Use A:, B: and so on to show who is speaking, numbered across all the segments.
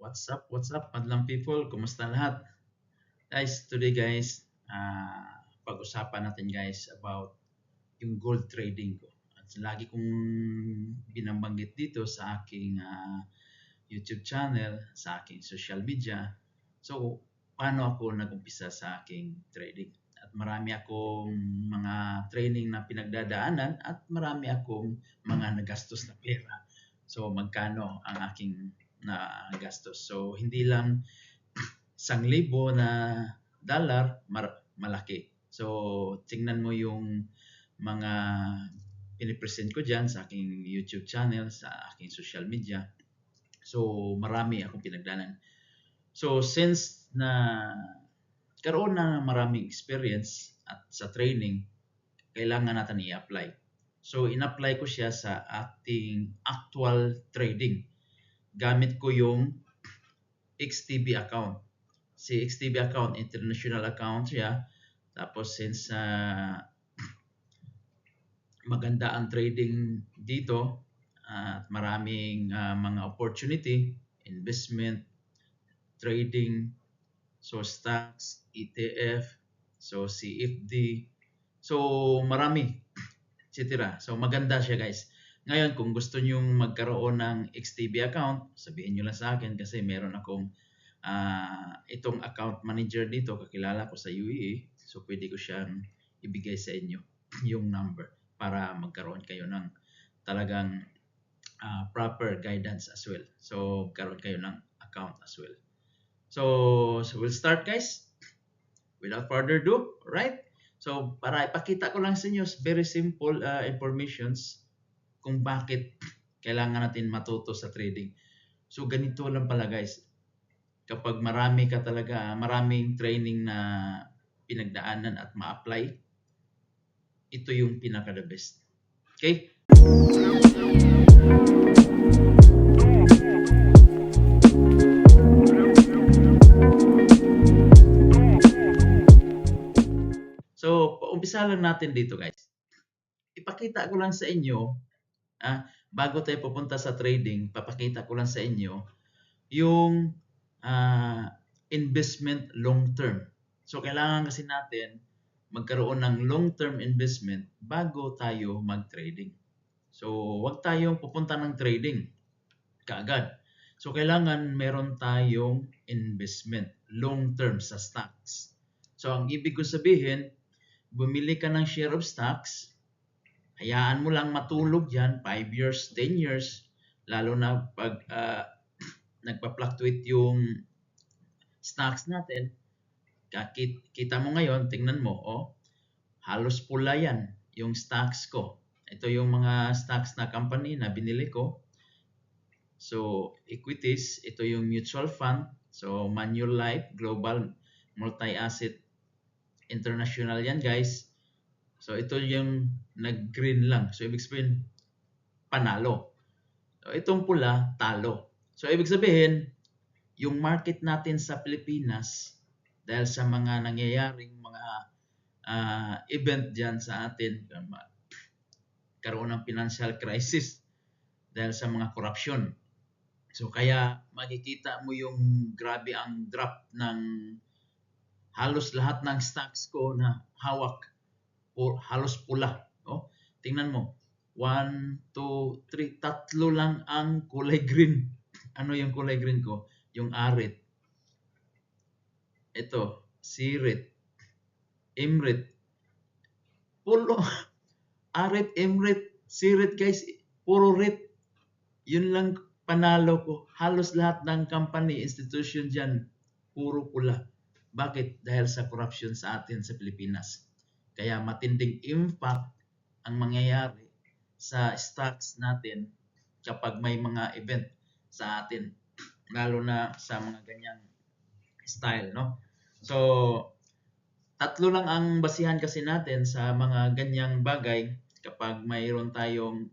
A: What's up, madlang people? Kumusta lahat? Guys, today guys, pag-usapan natin guys about yung gold trading ko. At lagi kong binabanggit dito sa aking YouTube channel, sa aking social media. So, paano ako nag-umpisa sa aking trading? At marami akong mga training na pinagdadaanan at marami akong mga nagastos na pera. So, magkano ang aking nagastos? So, hindi lang 1,000 na dollar, malaki. So, tingnan mo yung mga pinipresent ko dyan sa aking YouTube channel, sa aking social media. So, marami akong pinagdanan. So, since na karoon na maraming experience at sa training, kailangan natin i-apply. So, in-apply ko siya sa ating actual trading. Gamit ko yung XTB account. Si XTB account, international account siya. Tapos since maganda ang trading dito at maraming mga opportunity, investment, trading, so stocks, ETF, so CFD, so marami, etc. So maganda siya guys. Ngayon, kung gusto nyo magkaroon ng XTB account, sabihin nyo lang sa akin kasi meron akong itong account manager dito, kakilala ko sa UAE. So pwede ko siyang ibigay sa inyo yung number para magkaroon kayo ng talagang proper guidance as well. So karoon kayo ng account as well. So we'll start guys. Without further ado, right? So para ipakita ko lang sa inyo very simple informations kung bakit kailangan natin matuto sa trading. So ganito lang pala guys. Kapag marami ka talaga, maraming training na pinagdaanan at ma-apply, ito yung pinaka-the best. Okay? So, umpisa lang natin dito guys. Ipakita ko lang sa inyo, bago tayo pupunta sa trading, papakita ko lang sa inyo yung investment long term. So, kailangan kasi natin magkaroon ng long-term investment bago tayo mag-trading. So, wag tayong pupunta ng trading kaagad. So, kailangan meron tayong investment long-term sa stocks. So, ang ibig ko sabihin, bumili ka ng share of stocks, hayaan mo lang matulog yan, 5 years, 10 years, lalo na pag nagpa-fluctuate yung stocks natin. Kita mo ngayon, tingnan mo, halos pula yan yung stocks ko. Ito yung mga stocks na company na binili ko. So, equities, ito yung mutual fund. So, Manulife, Global Multi-Asset International yan guys. So, ito yung nag-green lang. So, ibig sabihin, panalo. So, itong pula, talo. So, ibig sabihin, yung market natin sa Pilipinas, dahil sa mga nangyayaring mga event dyan sa atin, karoon ng financial crisis dahil sa mga corruption. So kaya makikita mo yung grabe ang drop ng halos lahat ng stocks ko na hawak o halos pula. Tingnan mo, 1, 2, 3, tatlo lang ang kulay green. Ano yung kulay green ko? Yung ARIT. Ito, SIRIT, IMRIT. Puro ARIT, IMRIT, SIRIT guys, puro RIT. Yun lang panalo ko. Halos lahat ng company, institution dyan, puro pula. Bakit? Dahil sa corruption sa atin sa Pilipinas. Kaya matinding impact ang mangyayari sa stocks natin kapag may mga event sa atin. Lalo na sa mga ganyang style, no? So, tatlo lang ang basihan kasi natin sa mga ganyang bagay kapag meron tayong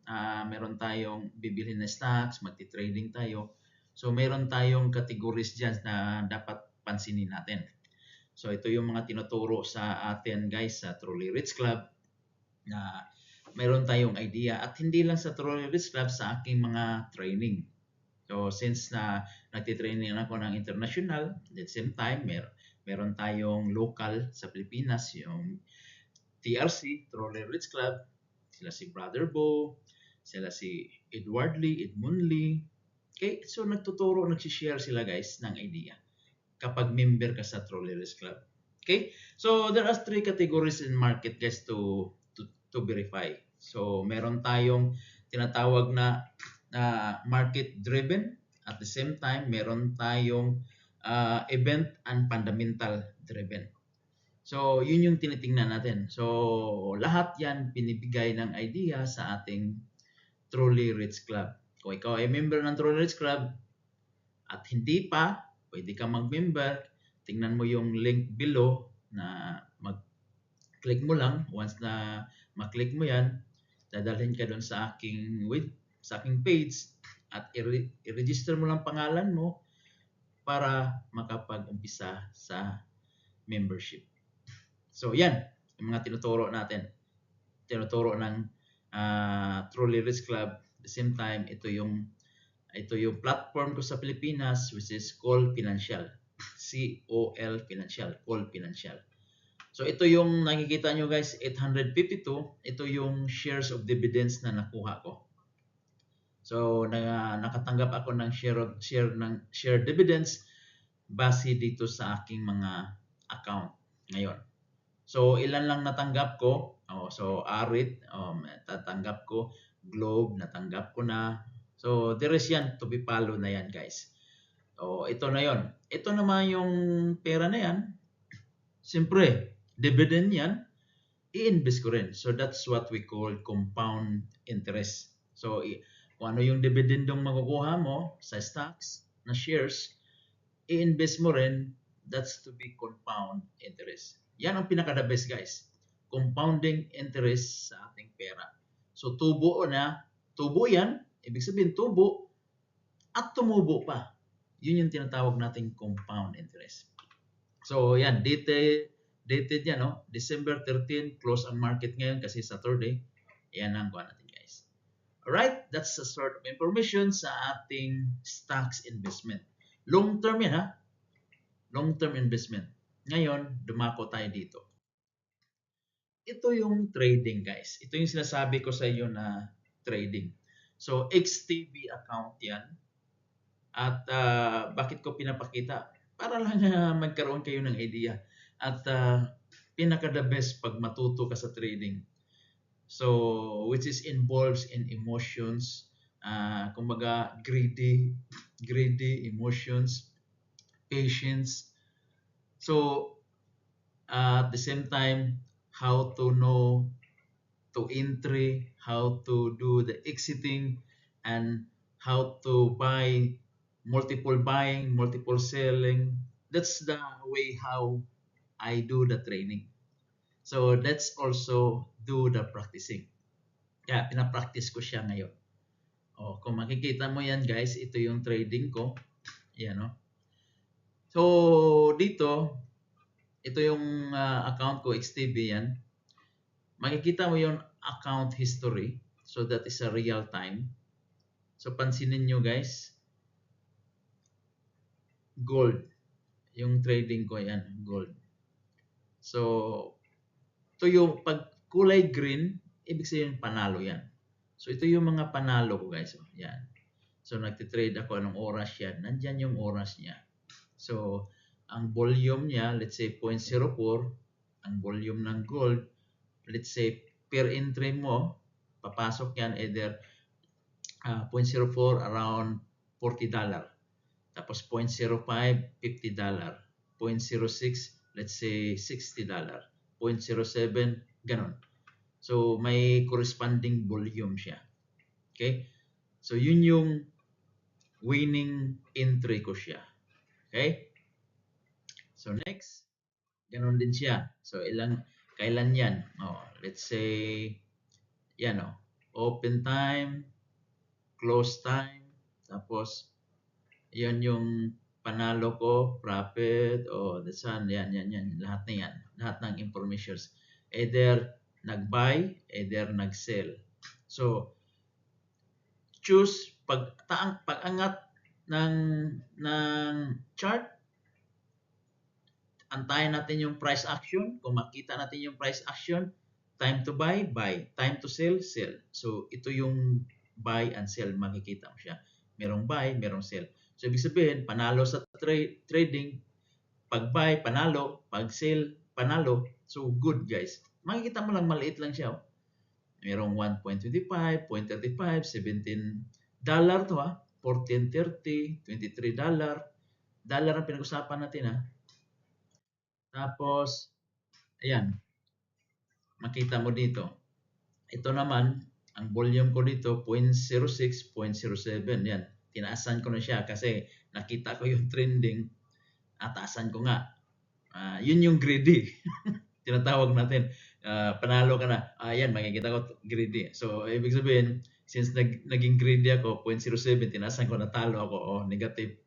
A: bibilhin na stocks, magti-trading tayo. So meron tayong categories diyan na dapat pansinin natin. So ito yung mga tinuturo sa atin guys sa Truly Rich Club na meron tayong idea at hindi lang sa Truly Rich Club, sa aking mga training. So since na nagtitraining ako ng international, at the same time, meron tayong local sa Pilipinas, yung TRC, Trolley Rich Club, sila si Brother Bo, sila si Edward Lee, Edmund Lee. Okay, so nagtuturo, nagsishare sila guys ng idea kapag member ka sa Trolley Rich Club. Okay, so there are 3 categories in market guys to verify. So meron tayong tinatawag na market driven. At the same time, meron tayong event and fundamental driven. So, yun yung tinitingnan natin. So, lahat yan pinibigay ng idea sa ating Truly Rich Club. Kung ikaw ay member ng Truly Rich Club at hindi pa, pwede ka mag-member. Tingnan mo yung link below na mag-click mo lang. Once na mag-click mo yan, dadalhin ka doon sa aking page at i-register mo lang pangalan mo para makapag-umpisa sa membership. So yan, yung mga tinuturo natin. Tinuturo ng Truly Rich Club. At the same time, ito yung platform ko sa Pilipinas, which is Call Financial. C-O-L Financial. Call Financial. So ito yung nakikita nyo guys, 852. Ito yung shares of dividends na nakuha ko. So nakatanggap ako ng share dividends base dito sa aking mga account ngayon. So ilan lang natanggap ko? So Arit, tatanggap ko. Globe, natanggap ko na. So there is yan, to be follow na yan guys. So ito na yon. Ito naman yung pera na yan. Siyempre, dividend yan, i-invest ko rin. So that's what we call compound interest. So kung ano yung dividendong makukuha mo sa stocks na shares, i-invest mo rin, that's to be compound interest. Yan ang pinaka-the best guys. Compounding interest sa ating pera. So tubo yan, ibig sabihin tubo, at tumubo pa. Yun yung tinatawag nating compound interest. So yan, dated yan, no? December 13, close ang market ngayon kasi Saturday. Yan ang kuha natin guys. Alright, that's a sort of information sa ating stocks investment. Long term yan ha. Long term investment. Ngayon, dumako tayo dito. Ito yung trading guys. Ito yung sinasabi ko sa iyo na trading. So, XTB account yan. At bakit ko pinapakita? Para lang magkaroon kayo ng idea. At pinaka-the best pag matuto ka sa trading. So, which is involves in emotions. Kumbaga, greedy emotions, patience. So, at the same time, how to know to entry, how to do the exiting, and how to buy, multiple buying, multiple selling. That's the way how I do the training. So let's also do the practicing. Kaya pinapractice ko siya ngayon. Kung makikita mo yan guys, ito yung trading ko. Yan no. So dito, ito yung account ko, XTB yan. Makikita mo yung account history. So that is a real time. So pansinin nyo guys. Gold. Yung trading ko yan, gold. So ito yung pag kulay green, ibig sabihin panalo yan. So ito yung mga panalo ko guys. Yan. So nagtitrade ako anong oras yan. Nandyan yung oras niya. So ang volume niya, let's say 0.04, ang volume ng gold, let's say per entry mo, papasok yan either 0.04 around $40. Tapos 0.05, $50. 0.06, let's say $60. 0.07, ganon. So may corresponding volume siya. Okay? So yun yung winning entry ko siya. Okay? So next, ganon din siya. So kailan yan? Let's say, yan open time, close time, tapos yan yung panalo ko, profit, that's yan, lahat na yan. Lahat ng informations. Either nag-buy, either nag-sell. So, choose, pag-angat, ng chart, antayin natin yung price action. Kung makita natin yung price action, time to buy, buy. Time to sell, sell. So, ito yung buy and sell. Makikita mo siya. Merong buy, merong sell. So, ibig sabihin, panalo sa trading. Pag buy, panalo. Pag sell, panalo. So, good guys. Makikita mo lang, maliit lang siya. Oh. Merong 1.25, 0.35, $17 to ha. 14.30, $23. Dollar ang pinag-usapan natin ha. Tapos, ayan, makita mo dito. Ito naman, ang volume ko dito, 0.06, 0.07. Yan, tinaasan ko na siya kasi nakita ko yung trending. Ataasan ko nga. Yun yung greedy. Tinatawag natin. Panalo ka na. Ayan, makikita ko greedy. So, ibig sabihin, since naging greedy ako, 0.07, tinaasan ko, natalo ako. Negative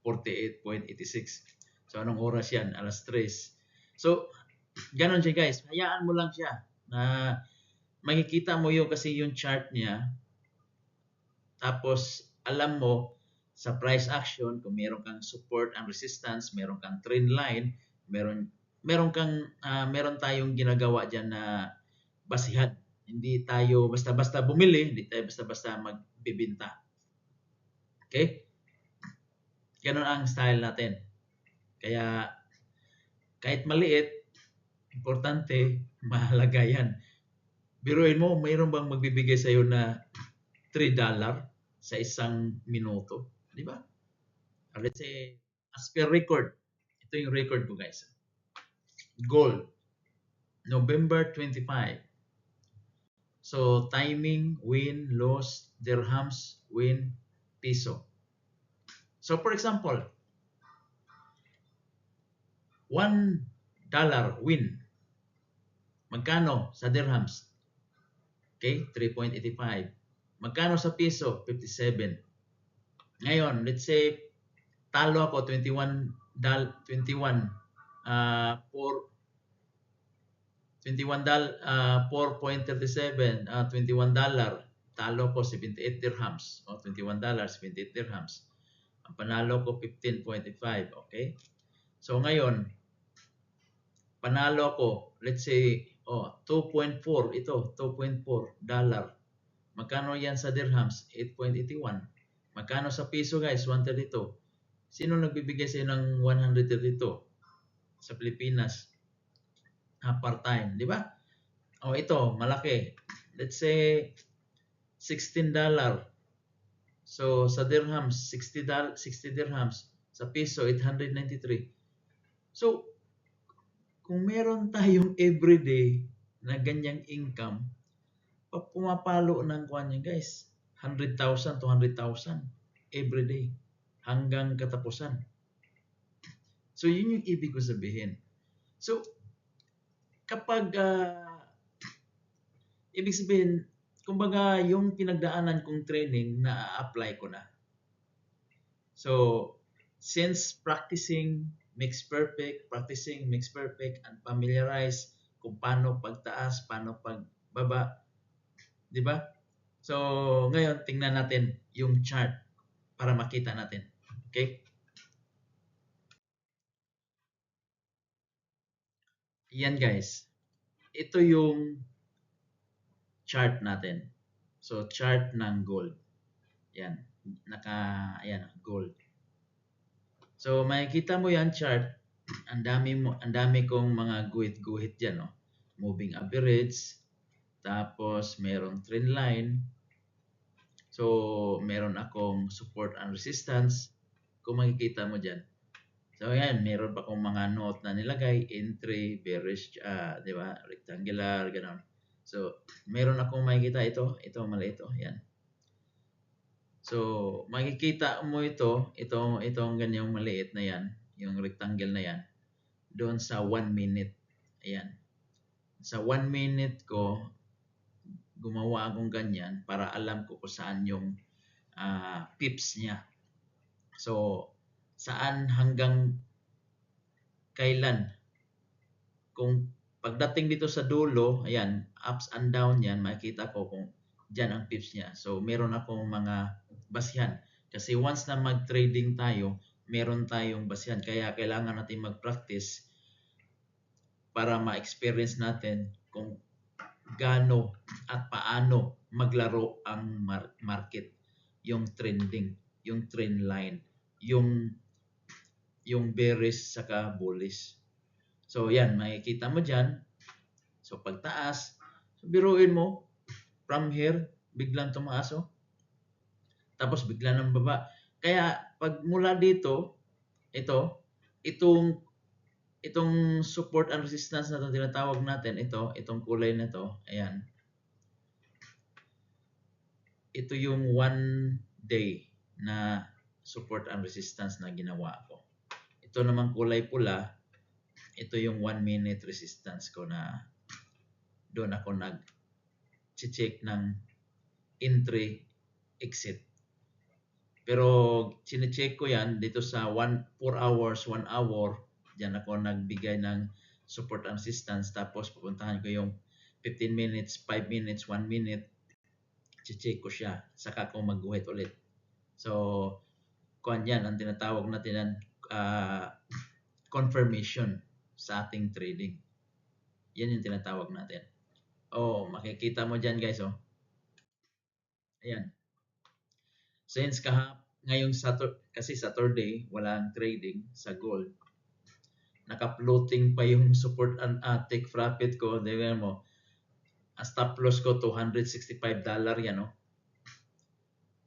A: 48.86. So, anong oras yan? Alas 3. So, ganon siya guys. Hayaan mo lang siya na makikita mo yung kasi yung chart niya. Tapos, alam mo sa price action kung meron kang support and resistance, meron kang trend line, meron tayong ginagawa diyan na basihan. Hindi tayo basta-basta bumili, hindi tayo basta-basta magbebenta. Okay? Ganon ang style natin. Kaya kahit maliit, importante, mahalaga yan. Biruin mo, mayroon bang magbibigay sa iyo na $3 sa isang minuto? Di ba? Let's say, as per record, ito yung record ko guys. Gold, November 25. So, timing, win, loss, dirhams, win, piso. So, for example, $1 win. Magkano sa dirhams? Okay, 3.85. Magkano sa piso? 57. Ngayon, let's say, talo ako 21 for 4.37, $21. Talo ko 78 dirhams. O, $21, 78 dirhams. Ang panalo ko 15.5. Okay? So, ngayon, panalo ko, let's say, 2.4. Ito, $2.4. Magkano yan sa dirhams? 8.81. Magkano sa piso guys? 132. Sino nagbibigay sa ng 132 sa Pilipinas? Part-time, di ba? Ito, malaki. Let's say $16. So sa dirhams, 60 dirhams. Sa piso, 893. So kung meron tayong everyday na ganyang income, pumapalo ng kuan niya guys, 100,000 to 100,000 everyday hanggang katapusan. So yun yung ibig ko sabihin. So kapag ibig sabihin, kumbaga yung pinagdaanan kong training na-apply ko na. So since practicing makes perfect, and familiarize kung paano pagtaas, paano pagbaba, di ba? So, ngayon, tingnan natin yung chart para makita natin. Okay? Yan guys. Ito yung chart natin. So, chart ng gold. Yan. Ayan, gold. So, makikita mo yan chart. Ang dami kong mga guhit-guhit diyan, no. Moving average, tapos merong trend line. So, meron akong support and resistance. Kung makikita mo diyan. So, ayan, meron pa akong mga note na nilagay, entry, bearish, di ba? Rectangular, gano'n. So, meron akong makikita ito maliit ito, yan. So, makikita mo itong ganyang maliit na yan, yung rectangle na yan, doon sa 1 minute. Ayan. Sa 1 minute ko, gumawa akong ganyan para alam ko kung saan yung pips niya. So, saan hanggang kailan. Kung pagdating dito sa dulo, ayan, ups and down yan, makikita ko kung dyan ang pips niya. So, meron akong mga basihan. Kasi once na mag-trading tayo, meron tayong basihan. Kaya kailangan natin mag-practice para ma-experience natin kung gaano at paano maglaro ang market, yung trending, yung trend line, yung bearish saka bullish. So yan, makikita mo dyan. So pagtaas, so biruin mo, from here, biglang tumaas, oh. Tapos bigla ng baba. Kaya pag mula dito, itong support and resistance na ito tinatawag natin, itong kulay na ito, ayan. Ito yung 1 day na support and resistance na ginawa ko. Ito naman kulay pula, ito yung 1 minute resistance ko na doon ako nag-check ng entry, exit. Pero sine-check ko yan dito sa 4 hours, 1 hour, diyan ako nagbigay ng support and resistance. Tapos pupuntahan ko yung 15 minutes, 5 minutes, 1 minute, check ko siya. Saka ko mag-wait ulit. So, kuan yan, ang tinatawag natin ng confirmation sa ating trading. Yan yung tinatawag natin. Oh, makikita mo dyan guys, oh. Ayan. Since ngayong kasi Saturday, walang trading sa gold. Naka-floating pa yung support and take profit ko. Tingnan mo, ang stop loss ko $265 yan, no?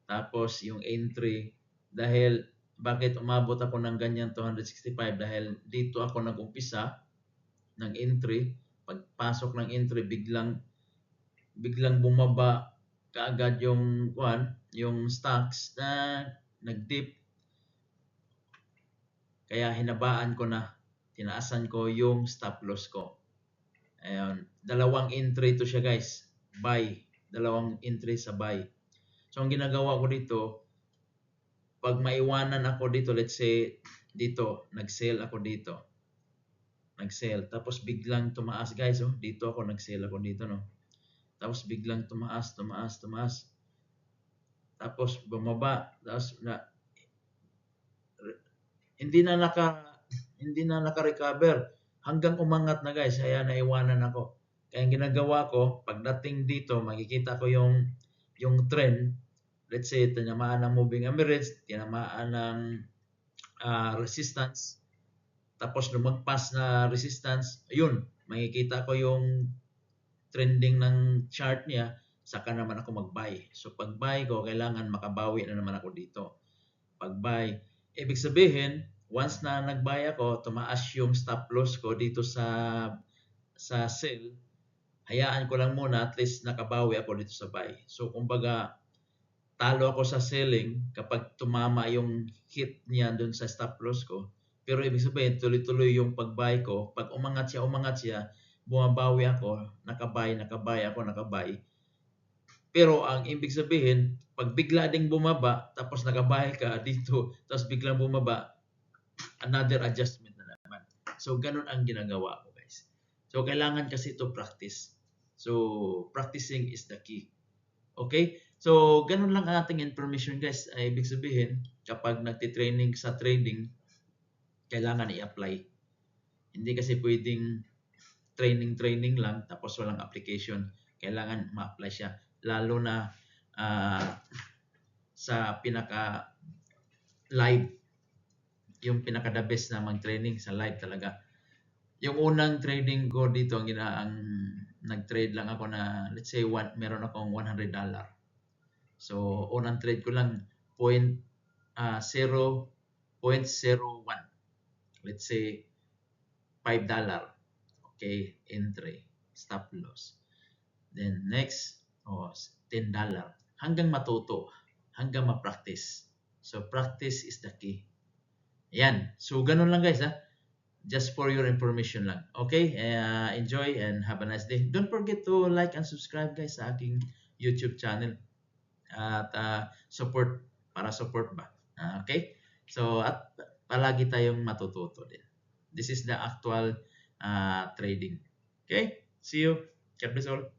A: Tapos yung entry, dahil bakit umabot ako ng ganyan 265? Dahil dito ako nag-umpisa ng entry. Pagpasok ng entry, biglang bumaba kaagad yung stocks na nag-dip. Kaya hinabaan ko na, tinaasan ko yung stop loss ko. Ayun, dalawang entry to siya guys. Buy, dalawang entry sa buy. So ang ginagawa ko dito, pag maiwanan ako dito, let's say dito, nag-sell ako dito. Nag-sell, tapos biglang tumaas guys, oh. Dito ako nag-sell ako dito, no. Tapos biglang tumaas. Tapos bumaba, tapos hindi na naka-recover hanggang umangat na guys, kaya naiwanan ako. Kaya ang ginagawa ko, pagdating dito, makikita ko yung trend. Let's say tinamaan ng moving average, tinamaan ng resistance, tapos lumagpas na resistance, ayun, makikita ko yung trending ng chart niya, saka naman ako mag-buy. So pag buy ko, kailangan makabawi na naman ako dito. Pag buy, ibig sabihin, once na nag-buy ako, tumaas yung stop loss ko dito sa sell, hayaan ko lang muna, at least nakabawi ako dito sa buy. So kumbaga, talo ako sa selling kapag tumama yung hit niya dun sa stop loss ko. Pero ibig sabihin, tuloy-tuloy yung pag-buy ko. Pag umangat siya, bumabawi ako, nakabay. Pero ang ibig sabihin, pag bigla ding bumaba, tapos nakabuy ka dito, tapos biglang bumaba, another adjustment na naman. So, ganun ang ginagawa ko, guys. So, kailangan kasi ito practice. So, practicing is the key. Okay? So, ganun lang ang ating information, guys. Ay, ibig sabihin, kapag nagtitraining sa trading, kailangan i-apply. Hindi kasi pwedeng training lang tapos walang application. Kailangan ma-apply siya. Lalo na sa pinaka-live, yung pinaka-the best na mag-training sa live talaga. Yung unang trading ko dito, ang nag-trade lang ako na, let's say, meron akong $100. So, unang trade ko lang, 0.01. Let's say, $5. Okay, entry, stop loss. Then next, $10. Hanggang matuto, hanggang ma-practice. So, practice is the key. Ayan. So, ganun lang guys, ha. Just for your information lang. Okay? Enjoy and have a nice day. Don't forget to like and subscribe guys sa aking YouTube channel. At support ba? Okay? So, at palagi tayong matututo din. This is the actual trading. Okay? See you. God bless all.